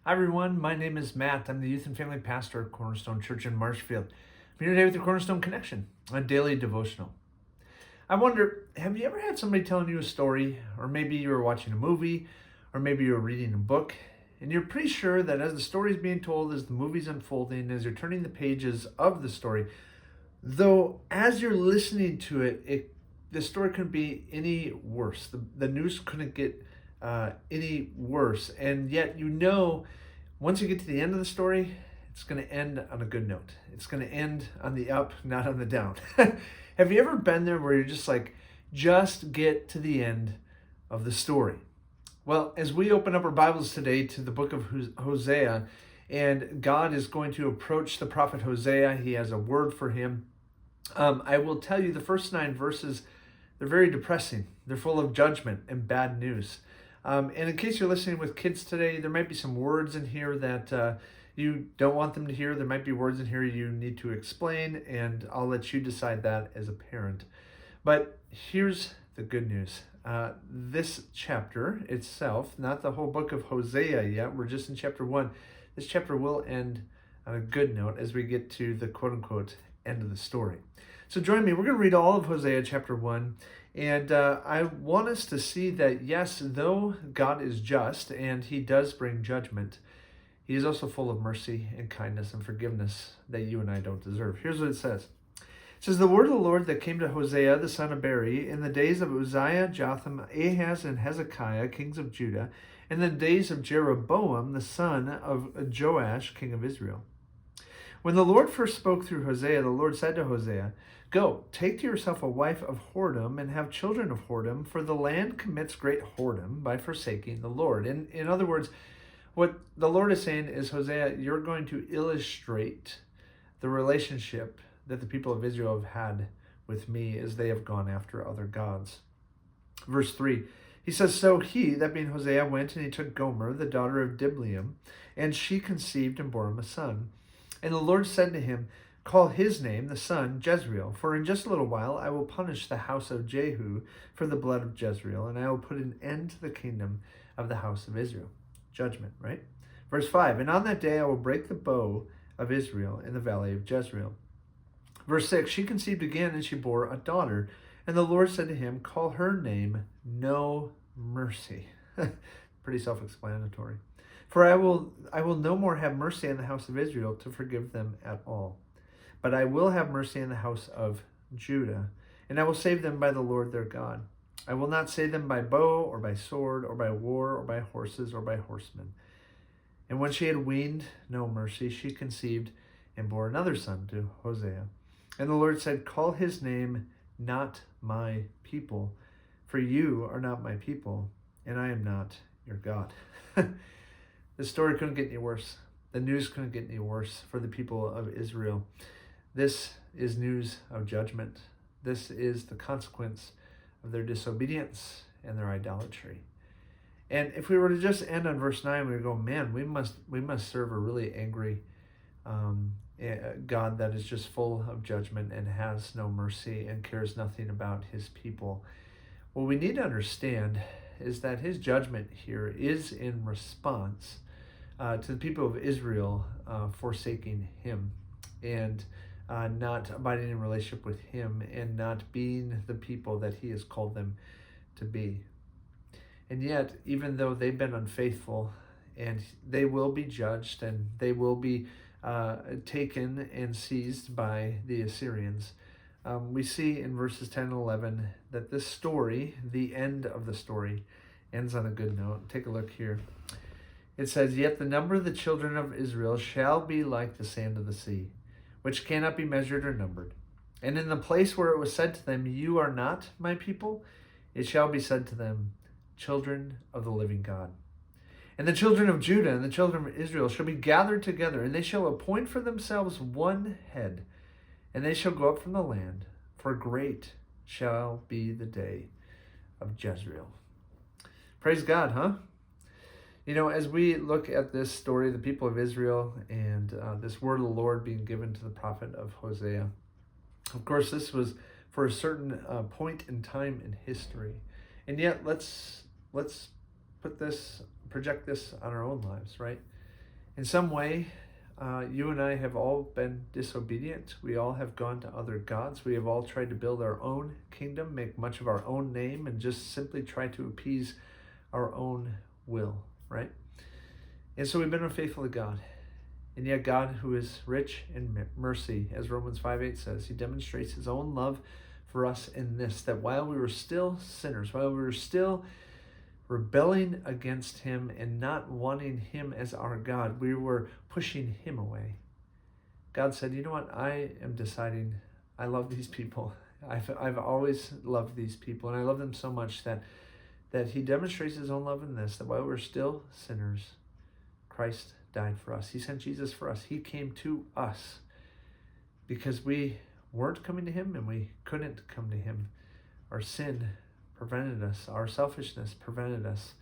Hi everyone, my name is Matt. I'm the youth and family pastor at Cornerstone Church in Marshfield. I'm here today with the Cornerstone Connection, a daily devotional. I wonder, have you ever had somebody telling you a story, or maybe you were watching a movie, or maybe you were reading a book, and you're pretty sure that as the story is being told, as the movie's unfolding, as you're turning the pages of the story, though as you're listening to it, the story couldn't be any worse. The news couldn't get any worse, and yet once you get to the end of the story, it's going to end on a good note. It's going to end on the up, not on the down. Have you ever been there where you're just like, just get to the end of the story? Well, as we open up our Bibles today to the book of Hosea, and God is going to approach the prophet Hosea, he has a word for him. I will tell you the first 9 verses, they're very depressing. They're full of judgment and bad news. And in case you're listening with kids today, there might be some words in here that you don't want them to hear. There might be words in here you need to explain, and I'll let you decide that as a parent. But here's the good news. This chapter itself, not the whole book of Hosea yet, we're just in chapter 1. This chapter will end on a good note as we get to the quote-unquote end of the story. So join me. We're going to read all of Hosea chapter 1. And I want us to see that, yes, though God is just and he does bring judgment, he is also full of mercy and kindness and forgiveness that you and I don't deserve. Here's what it says. It says, "The word of the Lord that came to Hosea, the son of Beeri, in the days of Uzziah, Jotham, Ahaz, and Hezekiah, kings of Judah, in the days of Jeroboam, the son of Joash, king of Israel. When the Lord first spoke through Hosea, the Lord said to Hosea, 'Go, take to yourself a wife of whoredom and have children of whoredom, for the land commits great whoredom by forsaking the Lord.'" In other words, what the Lord is saying is, Hosea, you're going to illustrate the relationship that the people of Israel have had with me as they have gone after other gods. Verse 3, he says, "So he," that being Hosea, "went and he took Gomer, the daughter of Diblaim, and she conceived and bore him a son. And the Lord said to him, 'Call his name, the son, Jezreel, for in just a little while I will punish the house of Jehu for the blood of Jezreel, and I will put an end to the kingdom of the house of Israel.'" Judgment, right? Verse 5, "And on that day I will break the bow of Israel in the valley of Jezreel." Verse 6, "She conceived again, and she bore a daughter. And the Lord said to him, 'Call her name No Mercy.'" Pretty self-explanatory. "For I will no more have mercy on the house of Israel to forgive them at all. But I will have mercy on the house of Judah, and I will save them by the Lord their God. I will not save them by bow or by sword or by war or by horses or by horsemen." And when she had weaned No Mercy, she conceived and bore another son to Hosea. And the Lord said, "Call his name Not My People, for you are not my people, and I am not your God." The story couldn't get any worse. The news couldn't get any worse for the people of Israel. This is news of judgment. This is the consequence of their disobedience and their idolatry. And if we were to just end on verse 9, we would go, man, we must serve a really angry God that is just full of judgment and has no mercy and cares nothing about his people. What we need to understand is that his judgment here is in response to the people of Israel forsaking him and not abiding in relationship with him and not being the people that he has called them to be. And yet, even though they've been unfaithful, and they will be judged and they will be taken and seized by the Assyrians, we see in verses 10 and 11 that this story, the end of the story, ends on a good note. Take a look here. It says, "Yet the number of the children of Israel shall be like the sand of the sea, which cannot be measured or numbered. And in the place where it was said to them, 'You are not my people,' it shall be said to them, 'Children of the living God.' And the children of Judah and the children of Israel shall be gathered together, and they shall appoint for themselves one head, and they shall go up from the land, for great shall be the day of Jezreel." Praise God, huh? You know, as we look at this story, the people of Israel, and this word of the Lord being given to the prophet of Hosea, of course, this was for a certain point in time in history. And yet, let's project this on our own lives, right? In some way, you and I have all been disobedient. We all have gone to other gods. We have all tried to build our own kingdom, make much of our own name, and just simply try to appease our own will, right? And so we've been unfaithful to God. And yet God, who is rich in mercy, as Romans 5:8 says, he demonstrates his own love for us in this, that while we were still sinners, while we were still rebelling against him and not wanting him as our God, we were pushing him away. God said, you know what, I am deciding I love these people. I've always loved these people, and I love them so much that he demonstrates his own love in this, that while we're still sinners, Christ died for us. He sent Jesus for us. He came to us because we weren't coming to him and we couldn't come to him. Our sin prevented us. Our selfishness prevented us.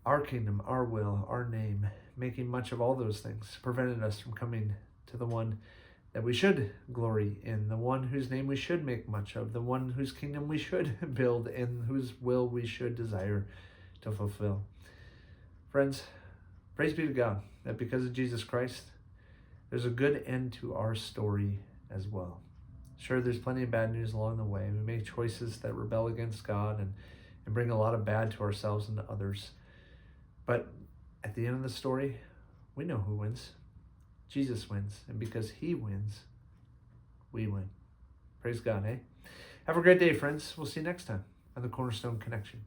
Our kingdom, our will, our name, making much of all those things, prevented us from coming to the one that we should glory in, the one whose name we should make much of, the one whose kingdom we should build, and whose will we should desire to fulfill. Friends, praise be to God that because of Jesus Christ, there's a good end to our story as well. Sure, there's plenty of bad news along the way. We make choices that rebel against God and bring a lot of bad to ourselves and to others. But at the end of the story, we know who wins. Jesus wins. And because he wins, we win. Praise God, eh? Have a great day, friends. We'll see you next time on the Cornerstone Connection.